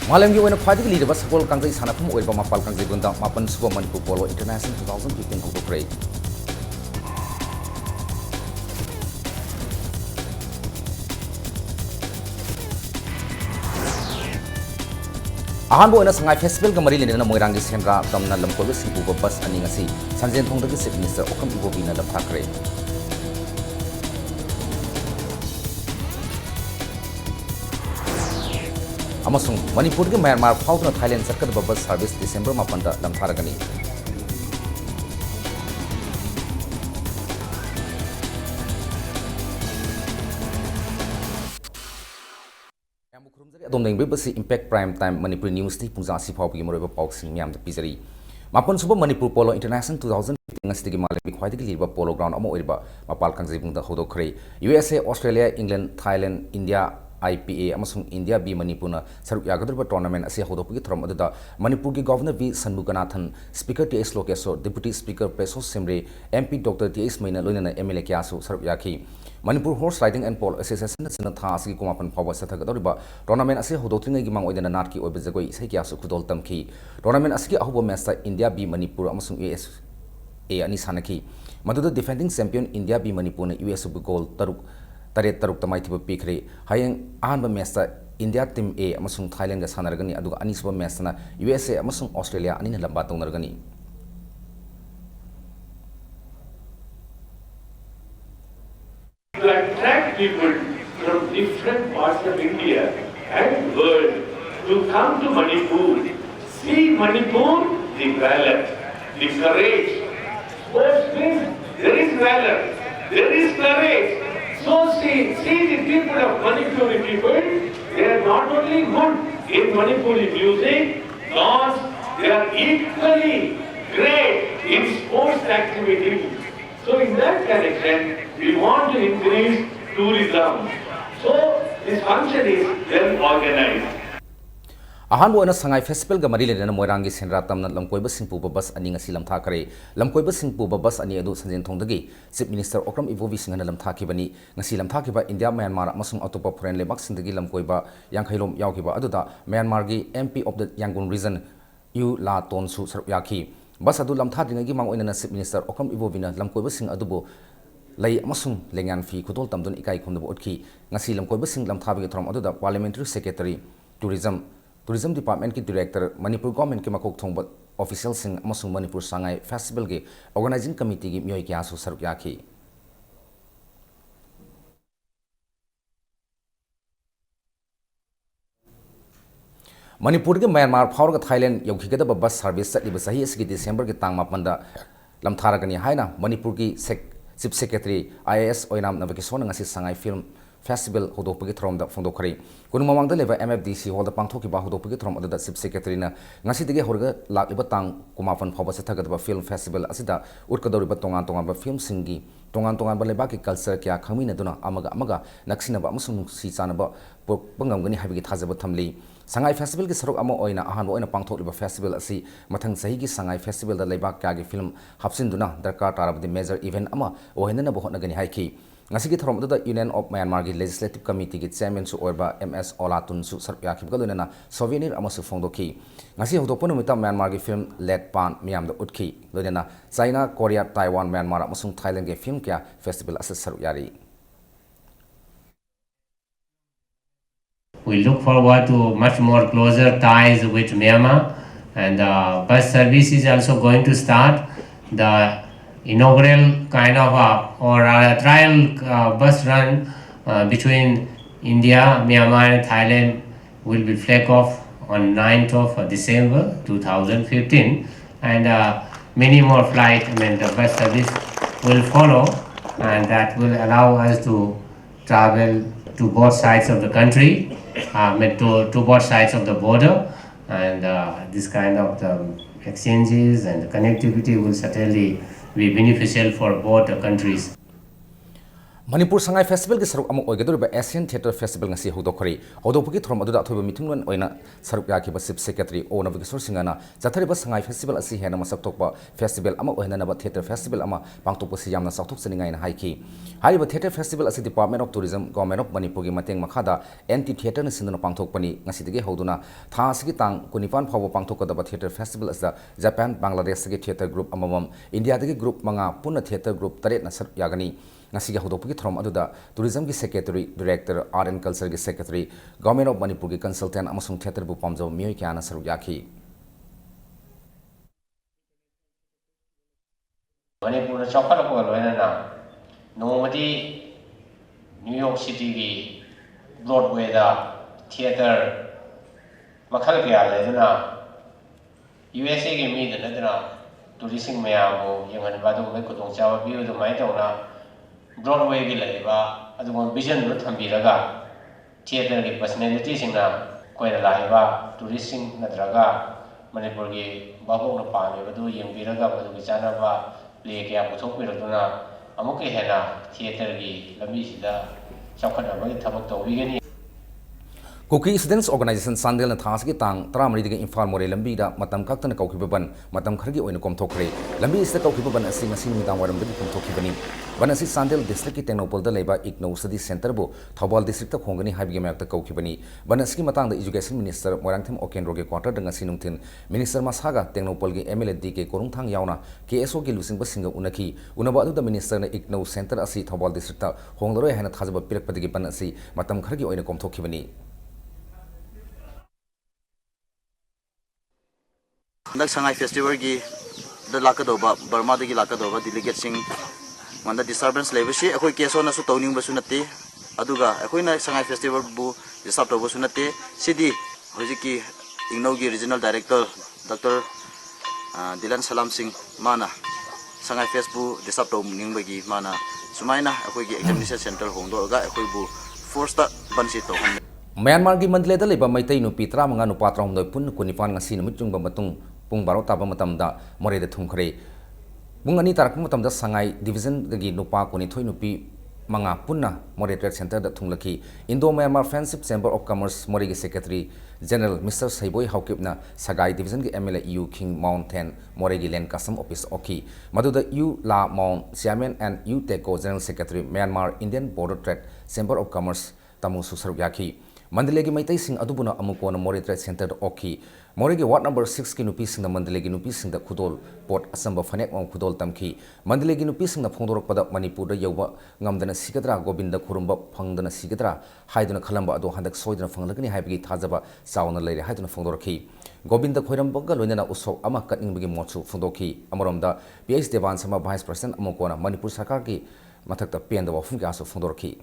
Malam gi wena khwadi li ba sakol kangjai sanapum oiba mapal kangjai gunda mapan suba Manipur Polo International 2015 hokdokre. Ahan bo ina sangai festival ga mari lena moirangi senra tamna lamkol singpu ba bus ani ngasi sanjen thong dagi chief minister okam ibobi na lamthakre. Amasung Manipur ke Myanmar fautna Thailand sarkad bus service December mapanda lamtharagani. Adom basi impact prime time Manipur news ti pungza si phau gi moroba pauk sing myam da pizari. Mapan suba Manipur Polo International 2015 ngasti gi malami khwaidi gi liba polo ground amo oriba mapal kangjai bungda hodokre. USA, Australia, England, Thailand, India IPA amasung India B Manipurna saruk yagadurba tournament ase hodopugi throm adada Manipur gi governor V Sanmuganathan speaker TS Lokeso deputy speaker Peso Simre MP Dr TS Maina loinana MLA kyasu saruk yakhi Manipur Horse Riding and Polo Association sina tha asigi kumapan phawa sathagadoriba tournament ase hodotringai gi mang oidana nat ki oibe jagoi sai kyasu khudol tamki tournament asigi ahubo match ta India B Manipur amasung US A ani sanaki maduda defending champion India B Manipur na US bu goal Taret taruk tamai thiba pikre hayang ahanba match ta India team A amasung Thailand ga sanaragani aduga anisba match na USA amasung Australia anina lamba tongnaragani to attract people from different parts of India and world to come to Manipur, see Manipur, the valor, the courage. Sports means there is valor, there is courage. So see the people of Manipuri people, they are not only good in Manipuri music, dance, they are equally great in sports activities. So in that connection, we want to increase tourism. So this function is well organized. Ahan bo na sangai festival ga mari lena moirangi senra tamna lamkoiba singpu bus ani ngasi lamtha kare lamkoiba singpu bus ani adu sanjen thongdagi chief minister okram ibobi singana lamtha kibani ngasi lamtha kiba India Myanmar amasung atopa foreign lebak sindagi lamkoiba yangkhailom yawkiba aduda Myanmar gi MP of the Yangon region yu la tonsu saruk yakhi bus adu lamtha dingagi mang oina chief minister okram ibobi na lamkoiba sing adubo lai amasung lengan fi khudol tamdun ikai khumdabu utki ngasi lamkoiba sing lamtha bi throm aduda parliamentary secretary Tourism Department ki Director Manipur Government ki makok thongba official sing amasung Manipur Sangai Festival ki organizing committee ki miyoi kya su saruk yakhi Manipur ki Myanmar phawr ka Thailand yaukhigada bus service satliba sahi asgi December ki tang mapanda lamtharagani haina Manipur ki Chief Secretary IAS oinam navakison ngasi Sangai Film Festival hodopagi throm da phongdokhari kun mamang da leva MFDC hol da pangthoki ba hodopagi throm da chief secretary na ngasi dige horga lakiba tang kumafan phawba sathaga da film festival asida utkadori ba tongan ba film singi tongan ba leba ki culture kya khami na duna amaga naksina ba amusung si chana ba pangam gani habigi thajaba thamli Sangai Festival ki saruk amo oina ahan oina pangthok liba festival asi mathang sahi ki Sangai Festival da leba kya gi film hapsin duna darkar tarabdi major event ama ohinna na bohna gani haiki ngasi ki thorom da Union of Myanmar gi Legislative Committee ki chairman su orba MS Olatun su sarp yakhi galuna na souvenir amasu phongdoki ngasi hodopon mita Myanmar gi film Let Pan miam da utki loina China Korea Taiwan Myanmar amasung Thailand gi film kya festival asas sarp yari We look forward to much more closer ties with Myanmar, and bus service is also going to start. The inaugural kind of or a trial bus run between India, Myanmar and Thailand will be flag off on 9th of December 2015, and many more flights, the bus service will follow, and that will allow us to travel to both sides of the country, to both sides of the border, and this kind of the exchanges and connectivity will certainly be beneficial for both the countries. Manipur Sangai Festival ki saruk amuk oigaduriba Asian Theatre Festival ngasi hodokori hodopagi throm aduda athoiba mitunglan oina saruk yakiba Chief Secretary O Navakishore Singana jathariba Sangai Festival asi hena masak tokpa festival ama oina naba theatre festival ama pangtokpa si yamna sakthok saningai na haiki hariba theatre festival asi Department of Tourism Government of Manipur gi mateng makhada anti theatre na sindana pangtokpani ngasi dege hoduna tha asigi tang kunipan phawa pangtokadaba theatre festival asda Japan Bangladesh gi theatre group amamam India degi group manga punna theatre group taret na saruk yagani ngasi hodopagi throm aduda tourism gi secretary director art and culture gi secretary government of Manipur gi consultant amasung theater bu pamjaw mioi kyana saruk yakhi Manipur chokar ko loina na nomadi New York City gi Broadway da theater makhal kya leduna USA gi mi da na tourism maya bo yangan badu me ko dong chawa bi do mai tawna Broadway gi laiba adugom vision ru thambiraga theater gi personality singna koina laiba tourism nadraga Manipur gi babok na pami badu yengbiraga badu gi chana ba le kya puthok piraduna amuke hena theater gi lambi sida chawkhana ba gi thabak tawigani Cookie Students Organization Sandel na thas gi tang tramari digi Imphal More lambi da matam kaktana kaukibaban matam khargi oina komthokre lambi ista kaukibaban asi ngasi midang waram digi komthokibani banasi Sandel district ki Technopol da leba Igno Study Center bu Thobal district ta khongani habigi mak ta kaukibani banasi ki matang da Education Minister Moirangthim Okenro ge quarter danga sinungthin Minister Masaga Technopol gi MLA DK Korungthang yauna KSO gi lusing ba singa unaki unaba adu da Minister na Igno Center asi Thobal district ta hongloroi hana thajaba pirakpadigi banasi matam khargi oina komthokibani Ndak Sangai Festival gi da lakadoba Burma dagi lakadoba delegate sing manda disturbance lebeshi akoi keso na su tawning basu nati aduga akoi na Sangai Festival bu disturb to basu nati sidi hojiki Igno gi regional director Dr. Dilan Salam Singh mana Sangai Festival disturb to ning bagi mana sumaina akoi gi examination center hongdo ga akoi bu force ta bansi to Myanmar gi mandle da leba maitai nu pitra manga nu patra hom doi pun kunipan ngasi nu mitung ba matung pung baro taba matam da more da thungkhre bung ani tarak matam da Sangai division gi nupa kuni thoi nupi manga punna more trade center da thunglaki Indo Myanmar Friendship Chamber of Commerce more gi secretary general Mr Saiboi Haukipna Sagai division gi MLA U King Mountain more gi land custom office oki maduda U La Mount chairman and U Teko general secretary Myanmar Indian Border Trade Chamber of Commerce tamu susaruk yaki Mandalegi maitai sing adubuna amukona More Trade Center oki Moregi ward number 6 ki nupi sing da Mandalegi nupi sing da khudol port asamba phanek mam khudol tamki Mandalegi nupi sing da phongdorok pada Manipur da yoba ngamdana sigadra Govinda khurumba phangdana sigadra haiduna khalamba ado handak soidana phanglagani haibagi thajaba sauna leire haiduna phongdorki Govinda khoirambaga loinana usok ama katningbagi motsu phongdoki amoromda PS Devan Sama Vice President amukona Manipur Sarkar ki mathakta penda wafum ki asu phongdorki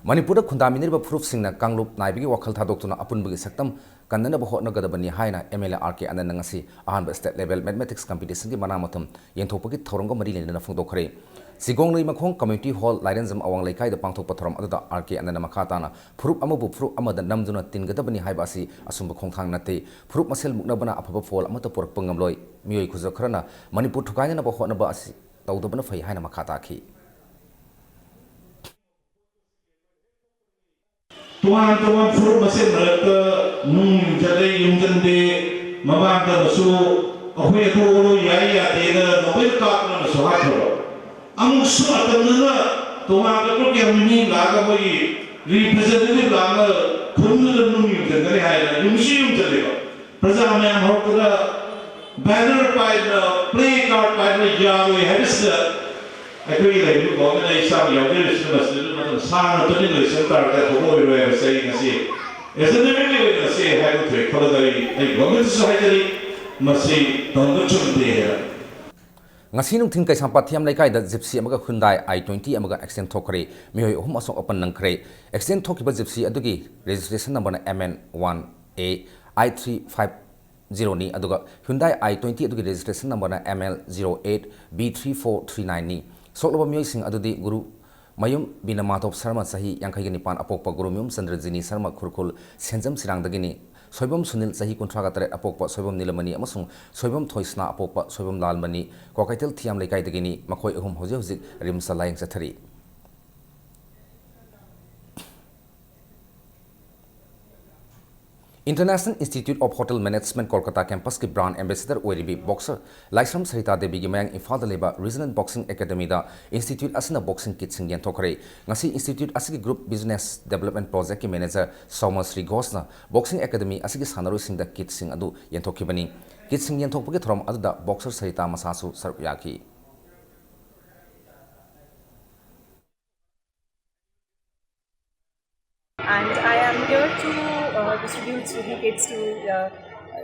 Manipur khundaminirba proof singna Kanglup naibigi wakhal thadokuna apunbagi saktam kannana ba hotna gadabani haina MLA RK anana ngasi ahanba state level mathematics competition gi manamatum yenthopagi thorongga mari lenana phongdokhre Sigong nei makhong community hall Lairanjam awang laikai da pangthokpa thorom aduda RK anana makhatana proof amabu proof amada namjuna tingadabani haiba asi asumba khongthang nate proof masel muknabana afaba fol amata porakpa ngamloi mioi khuzakhrana Manipur thukaina ba hotna ba asi tawdabana phai haina makhata khi Tuhan furu mesin mereka jadi yungjende memang tersu aku itu ya tidak mobil tak tersu hakro. Amu suatu mana Tuhan itu yang ini laga bagi representative laga kunjung yungjende ni hai yungsi yungjende. Pertama yang harus banner pada play card pada jawa harus aku ini lagi bawa ni Islam yang dia sudah sana tu ni lagi sebentar kita boleh berada sini nasi. Esok ni ni nasi hai tu kalau dari government sahaya dari masih tanggung jawab dia. Ngasi nung ting kai sampat thiam laikai da gypsy amaga Hyundai i20 amaga accident thokre mihoi hum asok open nangkre accident thokiba gypsy adugi registration number na MN1A I350 ni aduga Hyundai i20 adugi registration number na ML08B3439 ni sokloba mihoi sing adudi guru Mayum Bina Matop Sarma Sahi Yankai Nipan Apokpa Guru Myum Sandrajini Sarma Kurkul Senjam Sirang Dagini Soibam Sunil Sahi Kuntragatre Apopa, Soibam Nilamani, Amasung, Soibam Toisna Apopa, Soibam Lalmani, Kokaitel Tiam Lekai Degini, Makoi Hum Hosi, Rimsa Lying Satari. International Institute of Hotel Management Kolkata campus की brand ambassador ओरिबी boxer Laisam Sarita Devi की मयांग इम्फाल लेबा regional boxing academy दा institute असना boxing kit सिंग यंथोखरे ngasi institute asigi group business development project की manager Soma Sri Ghosh na boxing academy asigi sanaro sing da kit sing adu यंथोखिबनी kit sing यंथोखपगे थ्रम अदुदा boxer Sarita मसासु सर्व याकी And I am here to distribute the kits to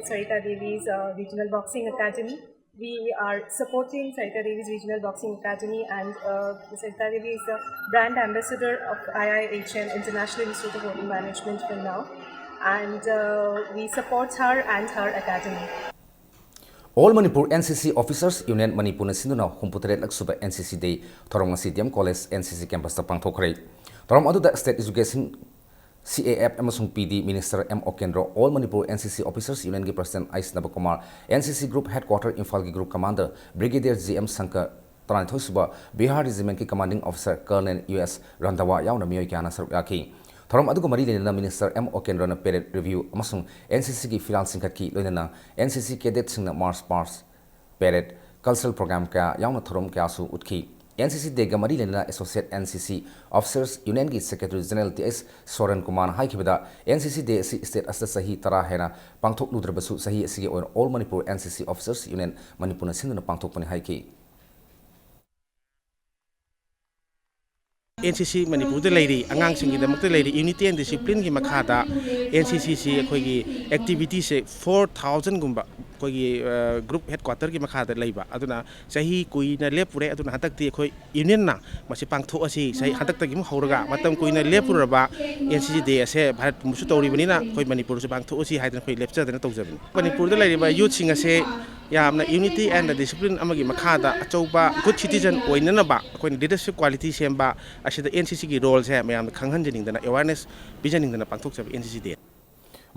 Sarita Devi's Regional Boxing Academy. We are supporting Sarita Devi's Regional Boxing Academy, and Sarita Devi is the brand ambassador of IIHM, International Institute of Hotel Management for now, and we support her and her academy. All Manipur NCC Officers Union Manipur Sinduna Humputare Laksuba NCC Day Thorongasi DM College NCC campus ta pangthokre Thorom adu da State Education CAF Amasung PD Minister M. Okendro, All Manipur NCC Officers Union ki President Ais Nabakumar, NCC Group Headquarter Infal ki Group Commander Brigadier GM Sankar Tranithosuba, Bihar Regiment ki Commanding Officer Colonel US Randawa Yauna Miyoi Kyana Saruyaki. Thorom adu mari lena Minister M. Okendro na parade review Amasung NCC ki finance singkat ki loina NCC cadet singna March parade cultural program ka yauna thorom kya su utki. NCC de Gamari Lena Associate NCC Officers Union ki Secretary General TS Soren Kumar Haikibada NCC de State Asta Sahi Tara Hena Pangthok Ludrabasu Sahi Asigi or All Manipur NCC Officers Union Manipur Sinduna Pangthok Pani Haiki NCC Manipur the lady, Angang Singi the lady, unity and discipline ki makada, NCC kogi activities 4,000 gumba kogi group headquarter ki makada laiba. Aduna sahi kui na lepure aduna hatak ti koi union na masi pangtho asi sahi hatak tagi mo hauraga matam kui na lepura ba NCC de ase Bharat musu tori banina koi Manipur se pangtho asi haidan koi lepcha dana tawjabani. Manipur the lady ba youth singa se yamna unity and discipline amagi makada achauba good citizen oinana ba koi leadership quality semba asida NCC ki role se mayam khanghanjening dana awareness visioning dana pangthok chab NCC de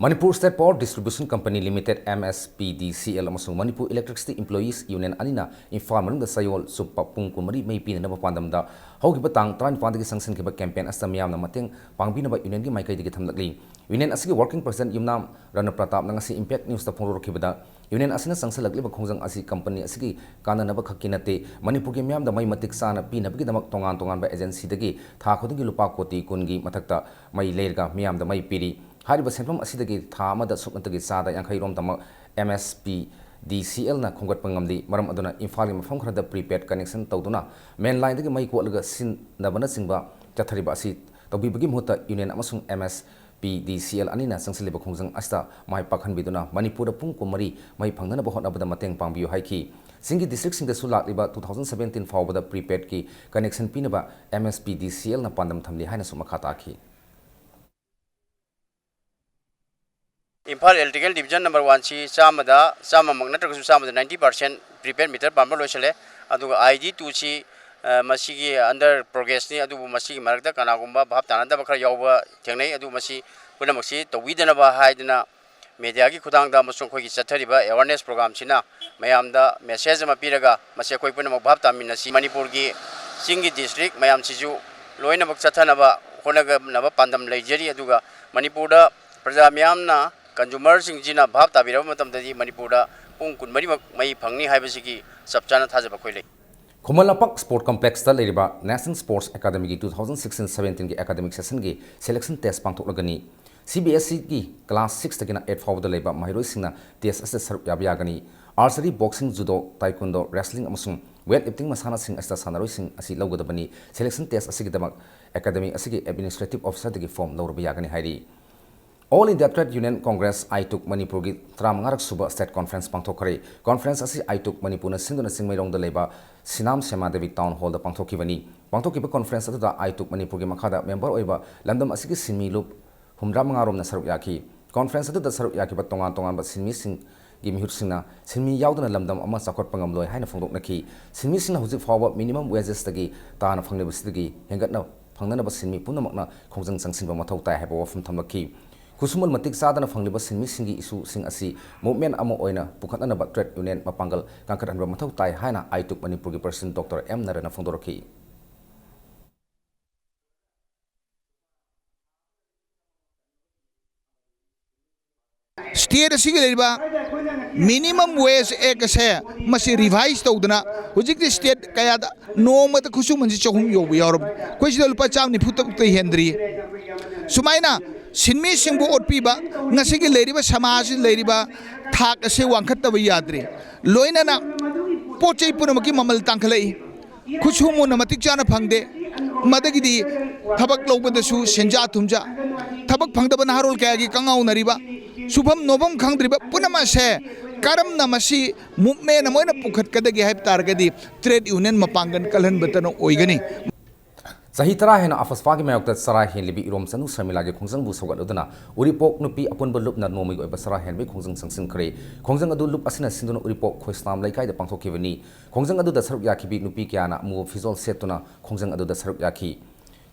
Manipur State Power Distribution Company Limited MSPDCL amasung Manipur Electricity Employees Union anina Imphal manung da sayol suppa pung kumari mai pin na pandam da hogi batang tran pand gi sanction ki ba campaign astam yam na mateng pangbi na ba union gi mai kai gi thamlakli union asigi working president yumnam Rana Pratap na ngasi impact news ta phoro khibada union asina sangsalakli ba khongjang asi company asigi kana na ba khakinate Manipur gi myam da mai matik sana pi na bi damak tongan ba agency dagi tha khoding gi lupa koti kun gi mathakta mai lerga myam da mai piri Hariba Senpam Asidagi Tamada Sukantagi Sada Yankai Rom Tama MSP DCL na Kongat Pangamdi Maram Aduna Infalim from the prepaid connection Tauduna main line the Maiko Laga Sin Nabana Singba Jatariba Sit Tobi Bigim Huta Union Amasung MSP DCL Anina Sangsiliba Kongzang Asta Mai Pakan Biduna Manipur Pung Kumari Mai Pangana Bahot Abada Mateng Pangbiu Haiki Singi district sing the Sulak Liba 2017 forward the prepaid ki connection pinaba MSP DCL na Pandam Thamli Haina Sumakataki Imphal Electrical Division number 1 si samada sama magnatrasu samada 90% prepaid meter pamba loisale aduga ID 2 si masigi under progress ni adu masigi marakta kanagumba bhab tananda bakra yawba thengnai adu masi punamaksi tawidana ba haidana media ki khudang da masung khoi ki chathariba awareness program sina mayam da message ma piraga masi khoi punamak bhab tamina si Manipur gi singi district mayam siju loina bak chathana ba honaga naba pandam leijeri aduga Manipur da praja mayam na Consumers in Jina Bhab Tabiramatam the Manipura, Punkun Mai Pangni Habasiki, Subchana Tazabakole. Kumalapak Sport Complex the Leriba National Sports Academy 2016-17 academic session gi selection test pangtolagani. CBSE gi class 6 takina 8 forward the labor Mahiro Singna test assessor Yabiagani. Archery, boxing, judo, taekwondo, wrestling amasung weightlifting masana sing asta sanaroi sing asi lawgadabani selection test asigi damak academy asigi administrative officer degi form lawrabiyagani hairi. All India Trade Union Congress I took Manipur gi Tramngarak Suba State Conference pangthokare conference asi I took Manipur na sinduna singmairong da leba Sinam Sema Devi Town Hall da pangthokibani pangthokiba conference adu I took Manipur gi makhada member oiba landam asigi sinmi lup humra mangarom na saruk yaki conference adu da saruk yaki ba tongan ba sinmi sing gi mihut singna sinmi yaudana lamdam ama sakot pangam loi haina phongdok nakhi sinmi singna hujik fawa minimum wages tagi tana phangne basigi hengatna phangnana ba sinmi punamakna khongjang changsinba mathau tai haba wafum thamlaki खुसुमल मतिक सादना फंगलिबा सिनमिसिंगी issue सिंग असि movement अमा ओइना पुखतनबा trade union मपांगल कांखरहनबा मथौ ताई हाना आइटुक मणिपुर की प्रेसिडेंट डॉक्टर एम नरेना फोंदोरखी स्टेट मिनिमम वेज एक्ट से मसी रिवाइज तौदना हुजिक स्टेट कया नोमत खुसुम चहुम योब यारब कोई लुपा चाम निफु तक हेंद्री सुमाइना सिनमी सिंबु ओटपीबा ngasiगी लेरिबा समाज लेरिबा थाक असे वांखतब याद्रे लोइनना पोचै पुनमकी ममल तांखलै खुसुमु नमतिक चाना फंगदे मदगिदी थबक लौबदसु सेंजा थुमजा थबक फंगदब नहारोल कयागी कंगाउ नरिबा सुभम नोभम खंद्रिबा पुनमा से करम नमसी मूवमेंट अमोइना पुखतकदगी हाइब तारगदी ट्रेड यूनियन मपांगन कलहन बतन ओइगनी सही तरह है अफस्पा की मायोक्ता सरा हेनलिबी इरोम चनु शर्मिला के खोंजंग सौगलुदना उरिपोक नुपी अपुनब लुपना नोमी ओइबा सरा हेनबी खोंजंग संसिंखरे खोंजंग अदु लुप असना सिंदुना उरिपोक खोइस्ताम लैकाइदा पांथोकिबनी खोंजंग अदुदा सरुक याखिबी नुपी क्याना मु फिजोल सेतुना खोंजंग अदुदा सरुक याखी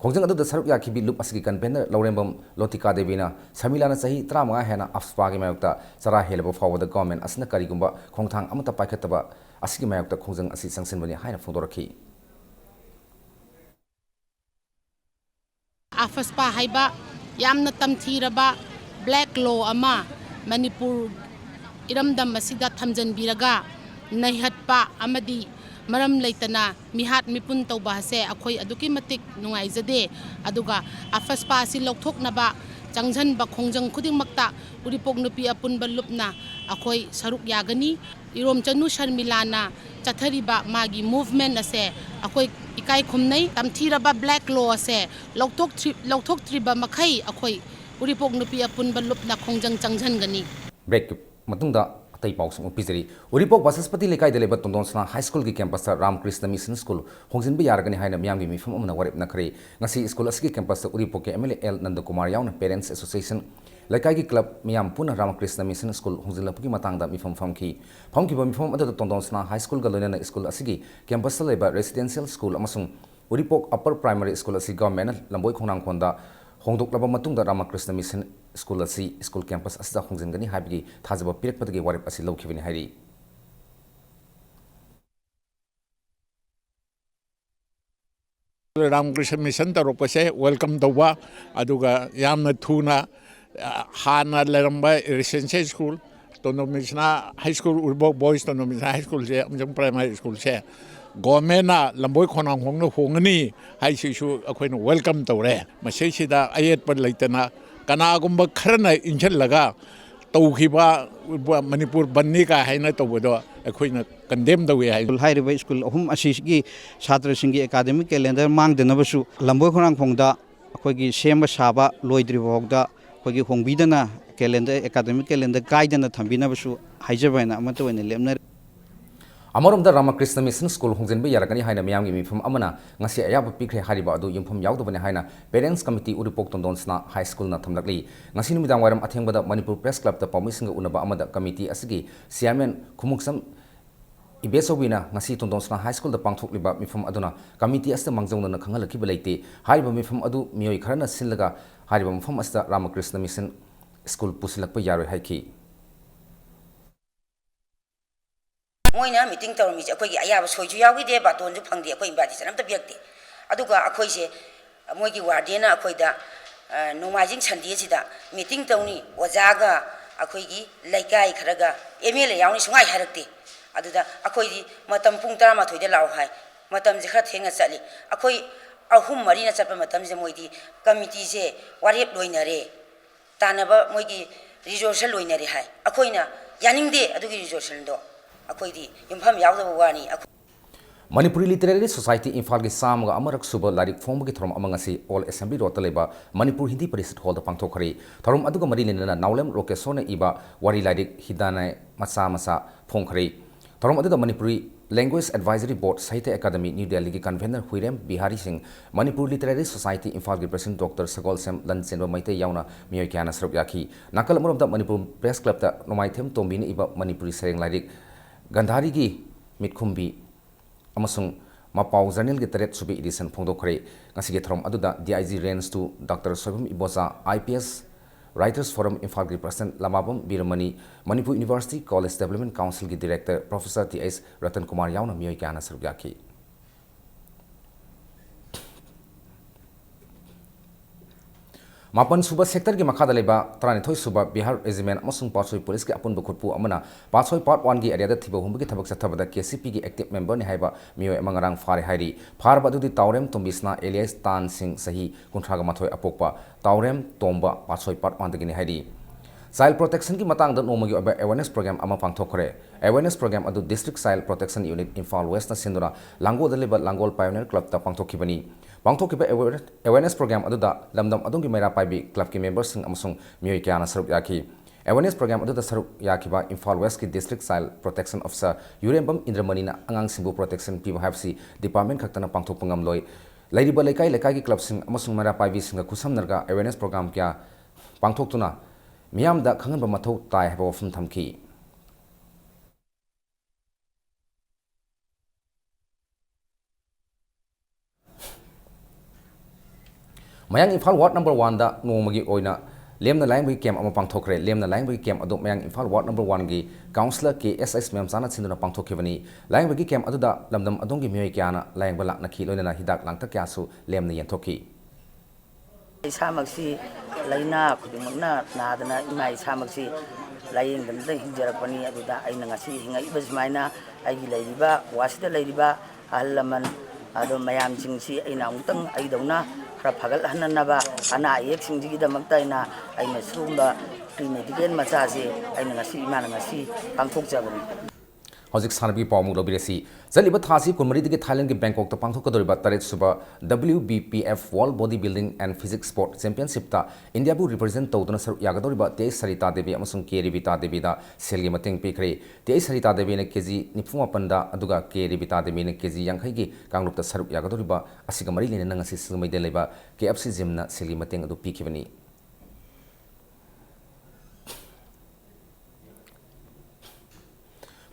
खोंजंग अदुदा सरुक याखिबी लुप असगी कन्वेनर लौरेंबम लोतिका देवीना शर्मिलाना सही 35 हेना अफस्पा की मायोक्ता सरा हेलबो फावद गवर्नमेंट असना करिगुंबा खोंथांग अमता पाइखतबा असगी मायोक्ता खोंजंग असि संसिनबनी हाइना फोंदोरखी अफस्पा हाइबा यामना तमथीरबा ब्लैक लॉ अमा मणिपुर इरमदम असिदा थमजनबिरगा नैहत्पा अमदी मरम लेतना मिहात मिपुन तौबा से अखोई अदुकी मतिक नुंगाइजदे अदुगा अफस्पा असि लौथोकनबा चंगझनबा खोंजंग खुदिंगमक्ता उरिपोक नुपी अपुनबा लुपना अखोई सरुक यागनी इरोम चनु शर्मिलाना चथरिबा मागी मूवमेंट असे अखोई इकाई खुमनै तमथीरबा ब्लैक लॉ से लौथोक्त्रिबा मखै अखोई उरिपोक नुपी अपुनबा लुपना खोंजंग चंगझनगनी ब्रेक मतुंगदा अतई पाउसुम पिजरी उरिपोक बसस्पति लेकाइदा लेबा तोंदोंसना हाई स्कूल की कैंपस रामकृष्ण मिशन स्कूल होंजिनबा यारगनी हाइना मियामगी मिफम अमना वरेप नखरे ngasi स्कूल असगी कैंपस उरिपोक के एमएलए एल नंदकुमार याउन पेरेंट्स एसोसिएशन लेकाइगी क्लब मियाम पुनः रामकृष्ण मिशन स्कूल होंजिनलपगी मतंगदा मिफम फमखिबा मिफम अदु तोंदोंसना हाई स्कूल गलोनेना स्कूल असगी कैंपस लेबा रेसिडेंशियल स्कूल अमसुंग उरिपोक अपर प्राइमरी स्कूल असि गवर्नमेंट लंबोई खोंनांगखोंदा होंदोक्लबा मतुंगदा रामकृष्ण मिशन स्कूल असि स्कूल कैंपस असदा होंजिनगनी हाइबगी थाजबा पिरकपदगी वारेप असि लौखिबनी हाइरी रामकृष्ण मिशन तौरपसे वेलकम तौबा अदुगा यामना थुना हाना लेरंबा रेसिडेंशियल स्कूल तोनोमिसना हाई स्कूल उर्बोक बॉयज तोनोमिसना हाई स्कूल से अमजंग प्राइमरी स्कूल से गवर्नमेंट लंबोई खोनांग होंगनो होंगनी हाइसिसु अखोइनो वेलकम तौरे मसेसिदा अयेत पर लेतना कनागुंबा खरना इंजलगा तौखिबा मणिपुर बन्नी का हैना तौबदो अखोइना कंडेम तौवे हाइ हाइरिबा स्कूल अहुम असिसगी छात्रसिंगी एकेडमिक कैलेंडर मांगदनबसु लंबोई खोनांग फोंगदा अखोइगी सेम साबा लोइद्रिबोगदा अखोइगी होंगबिदना कैलेंडर एकेडमिक कैलेंडर गाइडना थंबिनबसु हाइजबायना अमतो ओइना लेमना अमरमदा रामकृष्ण मिशन स्कूल होंजिनबा यारगनी हाइना मियामगी मिफम अमना ngasi ayaba pikre hariba adu yumpham yaudobane haina parents committee uripok tondonsna high school na thamlakli ngasi numidang wairam athengbada manipur press club ta pamisinga unaba amada committee asigi chairman khumuksam ibesowina ngasi tondonsna high school da pangthokliba mifam aduna committee asta mangjongna na khangalaki belaite hariba mifam adu miyoi kharana sinlaga hariba mifam asta Ramakrishna mission school pusilakpa yaroi haiki मोइना meeting तौरमी अखोई अयाब सोइजु याविदे बातोनजु फंगदे अखोई invitation अमता बिरक्ते अदुगा अखोइसे मोइगी वार्डेना अखोइदा नोमाजिंग संडे सिदा मीटिंग तौनी ओजागा अखोइगी लैकाई खरगा एमएलए यावनी सुंगाई हारक्ते अदुदा अखोइदी मतम पुंग 12 दे लाव हाय मतम जे खरा थेंगा चली अखोई अहुम मरीना चप मतम जे मोइदी कमिटी से वारेप लोइनरे तानबा मोइगी रिजोल्यूशन लोइनरे हाय अखोइना यानिंगदे अदुगी रिजोल्यूशन दो Manipuri Literary Society Imphal ki samga amarak suba larik form ki thorom amangasi all assembly rota leba Manipur Hindi Parishad Hall da pangthokari thorom aduga mari lenana naulem lokesona iba wari larik hidana masa phongkhari thorom aduda Manipuri Language Advisory Board Sahitya Academy New Delhi ki convener Huirem Bihari Singh Manipur Literary Society Imphal ki president Dr. Sagol Sem Lansenba Maite yauna miyoi kyana saruk yakhi nakal amrom da Manipur Press Club ta nomaithem tombini iba Manipuri sereng larik Gandhari ki mitkhumbi amasung mapau journal ki taret subi edition phongdokhre ngasi ge throm aduda dig range to Dr. Sobham Ibosa IPS Writers Forum Imphal gi President Lamabam Biramani Manipur University College Development Council gi Director Professor T.S. Ratan Kumar yauna miyoi kya na saruk yaki. Mapan suba sector ki makha daleba trani thoi suba Bihar Regiment amasung Patsoi Police ki apun bukhutpu amana Patsoi Part 1 gi area da thiba humbu ki thabak chathabada KCP gi active member ni haiba miyoi amangarang fare hairi far badu di Taurem Tombisna alias Tan Singh Sahi kunthraga mathoi apokpa Taurem Tomba Patsoi Part 1 dagini hairi Child Protection ki matang da nomagi oba awareness program ama pangthokre awareness program adu District Child Protection Unit Imphal West na sindura Lango daleba Langol Pioneer Club ta pangthokibani Pangthokkiba awareness program aduda lamdam adungi maira paibi club ki members sing amasung miyoi kya na saruk yaki awareness program aduda saruk yakiba Imphal West ki District Child Protection Officer Yurembam Indramani na angang singbu protection piba habsi department khaktana pangthok pangam loi lairiba lekai lekai ki club sing amasung maira paibi singa kusamnarga awareness program kya pangthoktuna miyamda khanganba mathau tai haba wafum thamki Mayang Imphal Ward number 1 da nomagi oina lemna language camp ama pangthokre lemna language camp adu Mayang Imphal Ward number 1 gi counselor KSS mem sana sinduna pangthokhibani language camp adu da lamdam adongi miyoi kyana language lakna khi loina hidak langta kya su lemna yenthoki Isamaksi laina khudimna nadana ima isamaksi lain damda hinjarapani aduda aina ngasi hinga ibasmaina aigi lairiba wasida lairiba ahlaman ado mayam jingsi aina ungtang aidawna Fagal Hanaba, Ana Yaxing the Magdina, I must room the pre-medical Mazazi, and Nasi Manasi, Pangtok Javani. Hozik Sanabi Pamu Lobiresi, Zalibatasi, Kumari Thailand, Bangkok, the Pangtok Taret Suba, WBPF World Bodybuilding and Physics Sport Championship, India will represent Todana Yagadoriba, Te Sarita Devi, Amazon Keribita Devida, Selgi Mating Pikre, Te Sarita Devi, Kezi, Nipuma Panda, Aduga, Keribita Devi, Kezi, Yanghagi, Kangup the Sarup Yagadoriba, Asigamari, and Nangasis Deleba, KFC Zimna, Selgi Mating Adu Pikivani.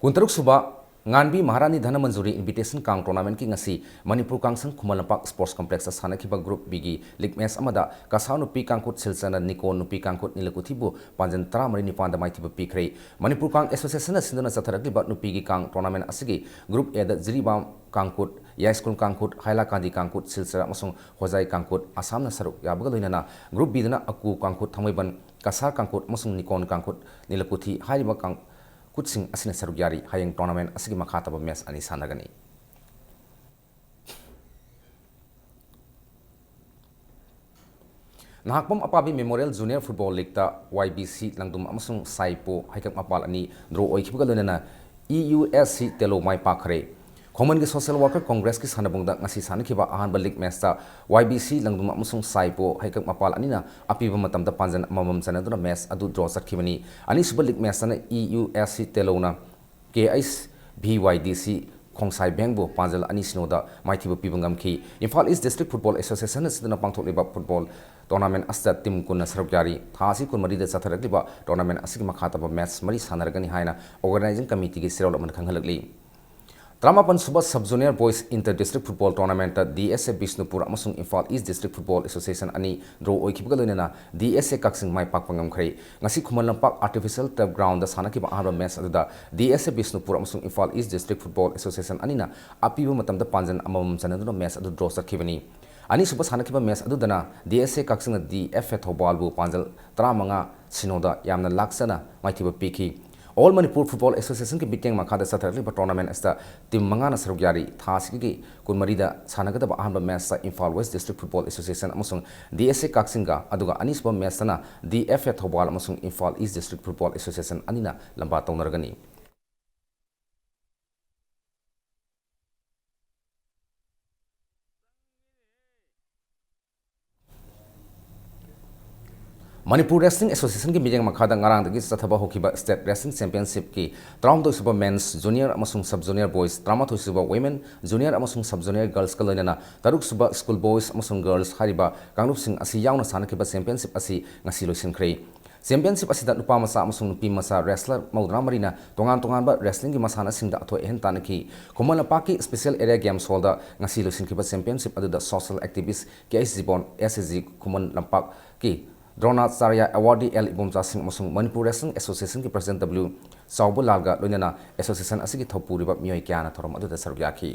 Kuntaruk Suba, Nganbi Maharani Dhana Manjuri Invitation Kang Tournament King Asi, Manipur Kangsang Kumalapak Sports Complex Sanakiba Group Bigi, Lig Mes Amada, Kasau Nupi Kankut Silsana Niko Nupi Kankut Nilakutibu, Panjantara Marini Panda Maitiba Pikre, Manipur Kang Association Sindana Sataraki Bat Nupigi Kang Tournament Asigi, Group Eda Ziribam Kankut, Yaskul Kankut, Haila Kandi Kankut, Silsara Masung, Hozai Kankut, Asam Nasaruk, Yabagalina, Group Bidana Aku Kankut Tamiban, Kasar Kankut, Masung Nikon Kankut, Nilakuti, Haiba Kang. Kutsing asina sarugyari hayang tournament asigi makhataba match ani sanagani Nahakpam apabi Memorial Junior Football League ta YBC langdum amasung Saipo haikak mapal ani draw oikhibaga loinana EUSC telo mai pakhre Common Social Worker Congress ki sanabungda ngasi sanakhiba ahanba league match ta YBC langdum amasung Saipo haikak mapal anina apiba matamda panjan amamam sanaduna match adu draw sakhibani ani suba league match na EUSC telona KS BYDC Kongsai Bangbo panjal ani sinoda maithiba pibangam ki Imphal East District Football Association sidana pangthokliba football tournament asta team kunna sarukjari thasi kun mari da satharakliba tournament asigi makhataba match mari sanargani haina organizing committee ki sirol man khanghalakli Tramapan Suba Sub-Junior Boys Inter-District Football Tournament DSA Bisnupur amasung Imphal East District Football Association ani draw oikhibaga loinana DSA Kaksing mai pakpangam khre ngasi Khuman Lampak Artificial Turf Ground da sanakiba ahaba match aduda DSA Bisnupur amasung Imphal East District Football Association anina apiba matamda panjan amamam sanaduna match adu draw sakhibani ani suba sanakiba match adudana DSA Kaksing DFA Thobal bu panjal 35 sinoda yamna laksana maithiba piki All Manipur Football Association ki biteng makhada satharli ba tournament asta team mangana sarugyari thasi ki kunmarida sanagada ba ahamba match sa Imphal West District Football Association amasung DSA Kaksinga aduga anisba match na DFA Thobal amasung Imphal East District Football Association anina lamba taunargani Manipur Wrestling Association ki mijeng makhada ngarang dagi sathaba hokiba State Wrestling Championship ki Traum suba men's junior amasung sub junior boys Trama suba women junior amasung sub junior girls kalonena taruk suba school boys amasung girls hariba kangrup sing asi yauna sanakiba championship asi ngasi loisin khrei Championship asida nupa masa amasung nupi masa wrestler maudra marina tongan ba wrestling ki masana singda atho ehen tanaki Khumala Paki special area games hall da ngasi loisin kiba championship aduda social activist KS Jibon SSG Khuman Lampak ki Dronacharya Awardee L Ibomcha Singh amasung Manipur Wrestling Association ki President W Chawbu Lalga loinana association asigi thopuriba mioi kyana thorom aduda saruk yakhi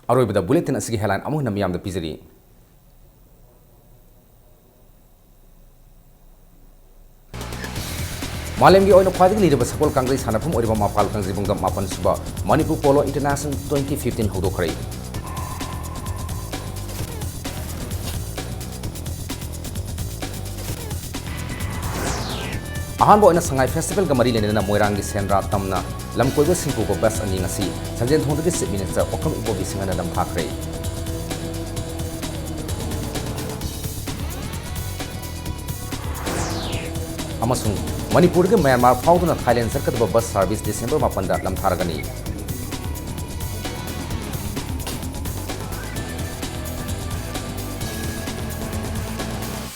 Aroibada bulletin asigi headline amuhna miyamda pizari Malemgi oino khwadi leader sakol kangrei sanapum oriba mapal kangribungda mapan suba Manipur Polo International 2015 hodokhrei Ahanbo ina sangai festival ga mari lenena moirang gi senra tamna lamkoiba singko ko bus ani ngasi sanjen thongda gi sip minister okam ibo bi singana dam thakre amasung Manipur ge Myanmar fauduna Thailand sarkat bus service December 8 da lam tharagani